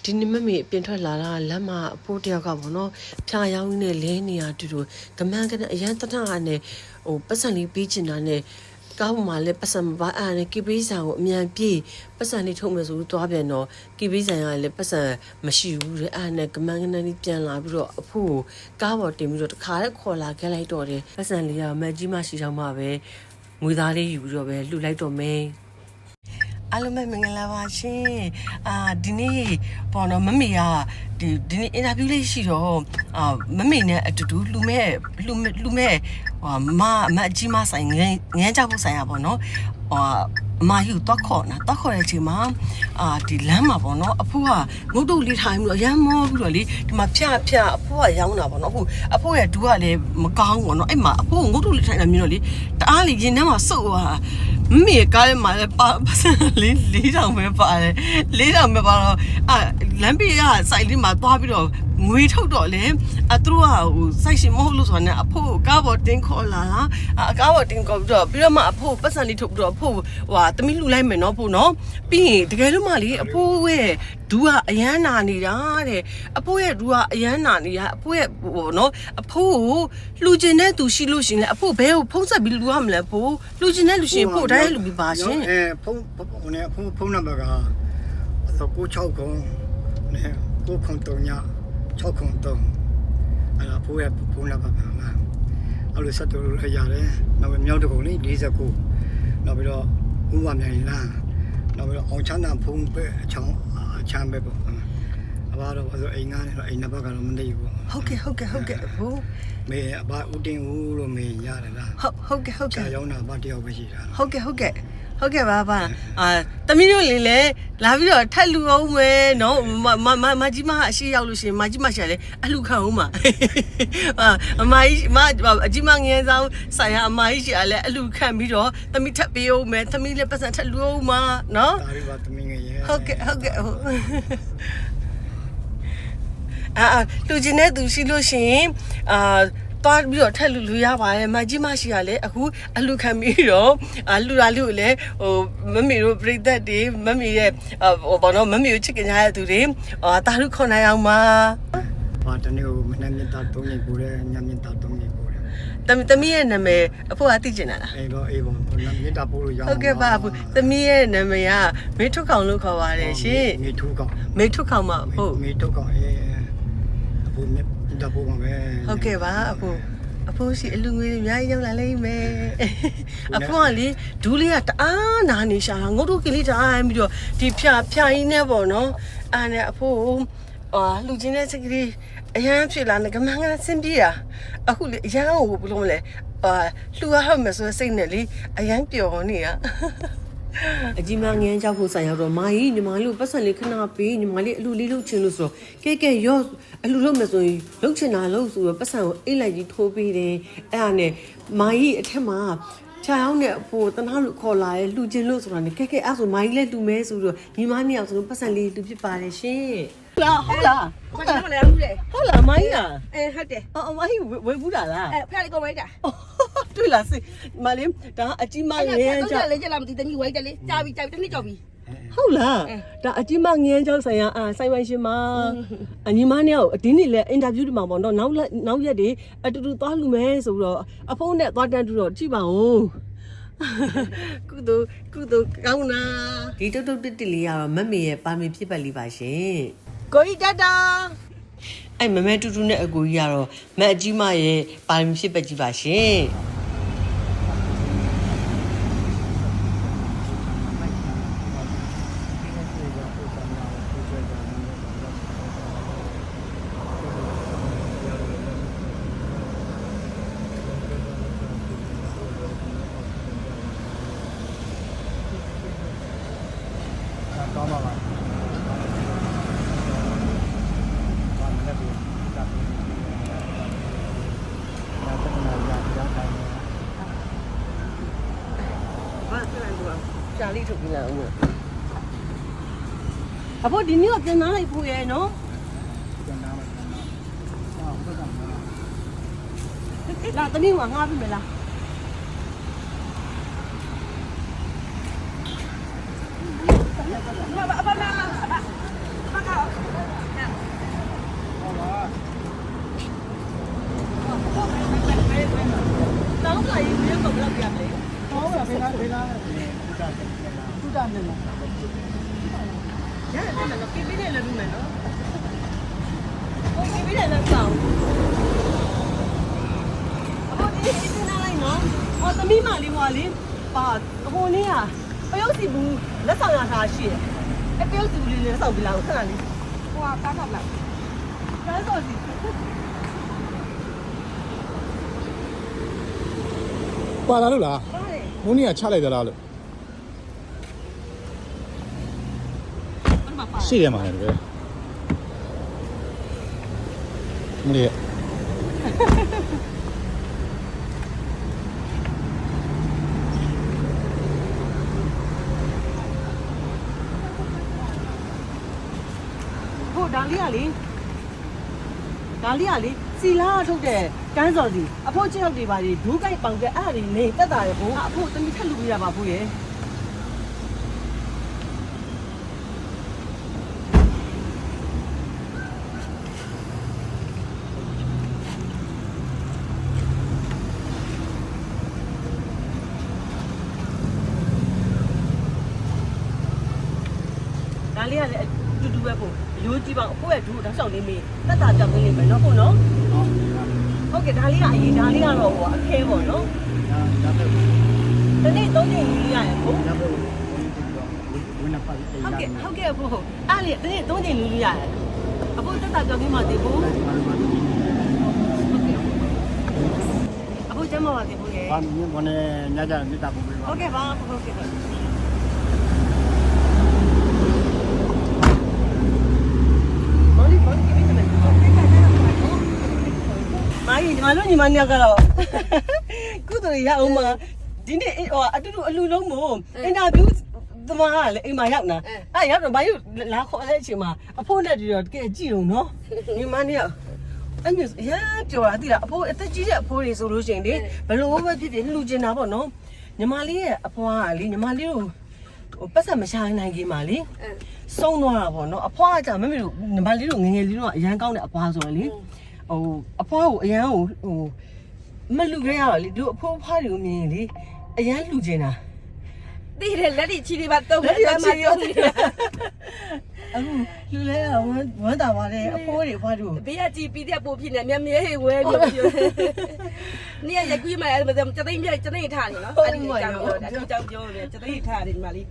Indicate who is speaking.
Speaker 1: ဒီနေ့မမေပြင်ထွက်လာတာလက်မအဖိုးတယောက်ကပေါ့နော်ဖြာရောင်းနေလဲနေရတူတူကမန်းကအရန်တထနဲ့ဟိုပတ်စံလေးပြီးချင်တာနဲ့ကောင်းမှလည်းပတ်စံမပါအဲ့နဲ့ကိပေးဆန်ကိုအမြန်ပြေးပတ်စံလေးထုတ်မယ်ဆိုလို့သွားပြန်တော့ကိပေးဆန်ကလည်းပတ်စံမရှိဘူးတဲ့အဲ့နဲ့ကမန်းကနန်းလေးပြန်လာပြီးတော့အဖိုးကိုကားပေါ်တင်ပြီးတော့တခါတည်းခေါ်လာခဲ့လိုက်တော့တယ်ပတ်စံလေးကမက်ကြီးမရှိတော့မှပဲငွေသားလေးယူပြီးတော့ပဲလှူလိုက်တော့မယ်အားလုံးပဲမင်္ဂလာပါရှင်ဒီနေ့ပေါ့နော်မမေကဒီနေ့အင်တာဗျူးလေးရှိတော့မမေနဲ့အတူတူလူမဲ့ဟိုမအကြီးမဆိုင်ငန်းကြဖို့ဆိုင်ရပေါ့နော်အမယူတော့ခေါ်တဲ့အချိန်မှာဒီလမ်းမှာပေါ့နော်အဖိုးကငုတ်တုတ်လေးထိုင်ပြီးတော့ရမ်းမောပြီးတော့လေဒီမှာဖြတ်အဖိုးကရောင်းတာပေါ့နော်အခုအဖိုးရဲ့ဒူးကလည်းမကောင်းဘူးပေါ့နော်အဲ့မှာအဖိုးငုတ်တုတ်လေးထိုင်တာမျိုးတော့လေတအားလေရင်ထဲမှာစုပ်သွားမမေကားထဲမှာလည်းပါ4000ပဲပါတယ်4000ပဲပါတော့လမ်းပြေးကစိုက်လေးမှာသွားပြီးတော့ငွေထုတ်တော့လေသူတို့ကဟိုစိုက်ရှင်မဟုတ်လို့ဆိုတော့အဖိုးကားပေါ်တင်ခေါ်လာကားပေါ်တင်ခေါ်ပြီးတော့မှအဖိုးပတ်စံလေးထုတ်ပြီးတော့အဖိုးသမီးလှူလိုက်မယ်နော်ဖိုးနော်ပြီးရင်တကယ်လို့မှလေအဖိုးရဲ့ဒူးကအရန်နာနေတာတဲ့အဖိုးရဲ့ဒူးကအရန်နာနေတာအဖိုးရဲ့ဟိုနော်အဖိုးကိုလှူကျင်တဲ့သူရှိလို့ရှင်လေအဖိုးဘဲကိုဖုံးဆက်ပြီးလှူရမလဲဖိုးလှူကျင်တဲ့လူရှင်ဖိုးတိုင်းလှူပြီးပါရှင်
Speaker 2: ဖုန်းနံပါတ်က969နဲ့903ည603အဲ့ဒါဖိုးရဲ့ဖုန်းနံပါတ်ပါလားအဲ့လိုဆက်တော်လို့ရတယ်နောက်မြောက်တကုံလေး49နောက်ပြီးတော့ဥပမာမြိုင်လမ်းနောက်ပြီးတော့အောင်ချမ်းသာဖုန်းပဲအချမ်းပဲပေါ့အဘတော့ဆိုအိမ်ကနေတော့အိမ်နံပါတ်ကတော့မသိဘူးပေါ့
Speaker 1: ဟုတ်ကဲ့ဖိုး
Speaker 2: မေအဘဦးတင်ဦးလို့မေရတယ်လား
Speaker 1: ဟုတ်ကဲ့
Speaker 2: ဆရာရောင်းတာအဘတယောက်ပဲရှိတာ
Speaker 1: ဟုတ်ကဲ့ပါသမီးတို့လေလာပြီးတော့ထက်လူအောင်မယ်နော်မကြီးမအရှိရောက်လို့ရှိရင်မကြီးမရှာလေအလှခံအောင်မှာအမအကြီးမငယ်ဆောင်ဆိုင်ရအမကြီးရှာလေအလှခံပြီးတော့သမီးထက်ပေးအောင်မယ်သမီးလည်းပတ်စံထက်လူအောင်မှာနော်
Speaker 2: ဒါရီပါသမီးငယ်ရဲ့
Speaker 1: ဟုတ်ကဲ့လူချင်းတဲ့သူရှိလို့ရှိရင်သွားပြီးတော့ထက်လူရပါတယ်မကြီးမရှိရလဲအခုအလူခံပြီးတော့လူလာလူကိုလည်းဟိုမမေတို့ပြိသက်တွေမမေရဲ့ဟိုဘောနော်မမေကိုချစ်ခင်ကြတဲ့သူတွေတာလူခွန်နိုင်အောင်ပါ
Speaker 2: တနေ့ကိုမနေ့မြတ်တာ3ရက်ကိုလည်းညမြတ်တာ3ရက်ကို
Speaker 1: လည်းသမီးရဲ့နာမည်အဖိုးကသိကျင်တာလား
Speaker 2: အေးတော့မြတ်တာပို့လို့ရအောင်
Speaker 1: ဟုတ်ကဲ့ပါအဖိုးသမီးရဲ့နာမည်ကမေထုခေါင်လို့ခေါ်ပါတယ်ရှင်
Speaker 2: မေထုခေါင်
Speaker 1: မှာဟုတ်
Speaker 2: မေထုခေါင်အဖိုးမြတ်တာပို့ပါမယ်
Speaker 1: ဟုတ်ကဲ့ပါအဖိုးရှိအလူငွေအများကြီးရောက်လာလိမ့်မယ်အဖိုးကလေဒူးလေးကတအားနာနေရှာငုတ်တို့ကလေးတိုင်းပြီးတော့ဒီဖြာရင်းနဲ့ပေါ့နော်အားနဲ့အဖိုးလူချင်းတဲ့စကလေးအရန်ဖြစ်လာနေကမန်းကဆင်းပြေးတာအခုလေအရန်ကိုဘယ်လိုမလဲလှူရဟမယ်ဆိုစိတ်နဲ့လေအရန်ပျော်နေတာအကြီးမငန်းကြောက်ဖို့ဆိုင်ရောက်တော့မာကြီးညီမလေးကိုပတ်စံလေးခဏပေးညီမလေးအလူလေးလုပ်ချင်လို့ဆိုတော့ကဲရော့အလူလုပ်မယ်ဆိုရင်လုပ်ချင်တာလုပ်ဆိုတော့ပတ်စံကိုအိတ်လိုက်ကြီးထိုးပေးတယ်အဲ့ဒါနဲ့မာကြီးအထက်မှာချာအောင်နဲ့အဖိုးတနာလို့ခေါ်လာရဲ့လှူချင်လို့ဆိုတာနဲ့ကဲအဲ့ဆိုမာကြီးလည်းလှူမဲဆိုတော့ညီမနှစ်ယောက်ဆိုတော့ပတ်စံလေးလှူဖြစ်ပါတယ်ရှင်ဟုတ်လား
Speaker 3: မကျမလည်းဟုတ်တယ်
Speaker 1: ဟုတ်လားမိုင်းလား
Speaker 3: ဟုတ်တယ်
Speaker 1: မိုင်းဝယ်ဘူးလား
Speaker 3: ဖះလေးကုန်လိုက်တာ
Speaker 1: တွေ့လားစိမလေးဒါအကြီးမငယ်
Speaker 3: ကြောက်လေကြလားမသိသမီးဝိုက်တယ်လေကြာပြီတစ်နှစ်ကြောက်ပြီ
Speaker 1: ဟုတ်လားဒါအကြီးမငယ်ကြောက်ဆိုင်ရဆိုင်ပိုင်ရှင်မအညီမနဲ့အတင်းနေလဲအင်တာဗျူးဒီမှာပေါ့နော်နောက်ရက်တွေအတူတူသွားလူမဲဆိုတော့အဖုန်းနဲ့သွားတန်းတူတော့ကြည့်ပါဦးကုသိုလ်ကောင်းနာဒီတုတ်တစ်လေးကတော့မမေရဲ့ပါမီဖြစ်ပတ်လေးပါရှင်
Speaker 3: ကိုကြီးတတာ
Speaker 1: အဲ့မမဲတူတူနဲ့အကိုကြီးကတော့မက်အကြီးမရဲ့ပါမီဖြစ်ပတ်ကြီးပါရှင်
Speaker 2: ကောင်းပါပါ
Speaker 1: ရှာလေးထုတ်ပြလိုက်အောင်အဖိုးဒီနေ့ကပြန်လာလိုက်ဖို့ရဲ့နော်လာတနည်းကငါပြီမလား
Speaker 3: 爸爸တာနဲ့ရတယ်နော်ကိပေးတယ်လည်းလုပ်မယ်နော်ဟိုကိပေးတယ်လည်းကောင်းအခုဒီစနေလိုက်နော်ဟောသမီးမလေးဟွာလေးပါဟိုနေ့ကပယုတ်စီဘူးလက်ဆောင်ရတာရှိတယ်အဲပယုတ်စီဘူးလေးလက်ဆောင်ပြလာခဏလေးဟိုကကားတော့လိုက်ကားတော့စီ
Speaker 4: ပါလာလို့လား
Speaker 3: ပါတယ်
Speaker 4: ဘုန်းကြီးကချလိုက်သလားလို့
Speaker 3: ဘာမှပါ
Speaker 4: ရှိတယ်မှာလေမလေး
Speaker 3: ဟိုဒါလေးကလေစီလာထုတ်တဲ့ကန်းစော်စီအဖို့ချင်းရောက်တွေပါလေဒူးကိုက်ပောင်ကအဲ့ဒါတွေနေတက်တာရဘို့အဖို့တမီထက်လူပြရပါဘူးရဲ့ဒါလေးကလည်းတူတူပဲပို့ရိုးကြည့်ပါအဖိုးရဲ့ဒူးတောက်လျှောက်လေးမေးတက်တာကြောက်နေလိမ့်မယ်နော်ပို့နော်ဟုတ်ကဲ့ဒါလေးကအရင်ဒါလေးကတော့ဟိုအခဲပေါ့နော်ဒီနေ့3ချိန်လေးရရဲ့ပို့ဟုတ်ကဲ့ပို့အားလေဒီနေ့3ချိန်လေးရရဲ့အဖိုးတက်တာကြောက်နေမှတည်ပို့အဖိုးကျမပါတည်ပို့ရဲ့
Speaker 2: ဘာမြင်ဘနဲ့ညကြမြစ်တာပုံပေးပါ
Speaker 3: ဟုတ်ကဲ့ပါဟုတ်ကဲ့မိုင်းညီမတို့ညီမနှစ်ယောက်ကတော့ကုသိုလ်ရအောင်မဒီနေ့ဟိုအတူတူအလူလုံးမို့အင်တာဗျူးသမားကလည်းအိမ်မှာရောက်နာအဲ့ရောက်တော့မိုင်းလာခေါ်တဲ့အချိန်မှာအဖိုးနဲ့တူတော့တကယ်ကြည့်အောင်နော်ညီမနှစ်ယောက်အဲ့မျိုးရပြောတာသိလားအဖိုးအသက်ကြီးတဲ့အဖိုးတွေဆိုလို့ရှိရင်လေဘယ်လိုပဲဖြစ်ဖြစ်လှူကျင်တာပေါ့နော်ညီမလေးရဲ့အဖွားကလေညီမလေးကိုဟိုပတ်စံမရှာနိုင်ခင်ပါလေဆုံးသွားတာပေါ့နော်အဖွားကကြာမမေတို့ညီမလေးတို့ငငယ်လေးတို့ကအရန်ကောင်းတဲ့အဖွားဆိုတော့လေဟိုအဖွားကိုအရန်ကိုဟိုမလူခဲ့ရတော့လေတို့အဖိုးဖွားတွေကိုမြင်ရင်လေအရန်လူကျင်တာ
Speaker 5: သိတယ်လက်တွေချီတွေပါတုံးတယ်မှာပြောနေတယ်
Speaker 3: အခုလူလဲဝမ်းတာပါလေအဖိုးတွေဖွားတို့
Speaker 5: ဘေးကကြည်ပြီးတဲ့ပို့ဖြစ်နေမြဲမြဲဟေးဝဲပြောပြောနေ့ရက်ကွေးမှလည်းကျသိမ်းပြကျသိမ်းထားတယ်နော်အဲ့ဒီကြောင့်ပြောတယ်အတူကြောင့်ပြောတယ်ကျသိမ်းထားတယ်ဒီမှာလေး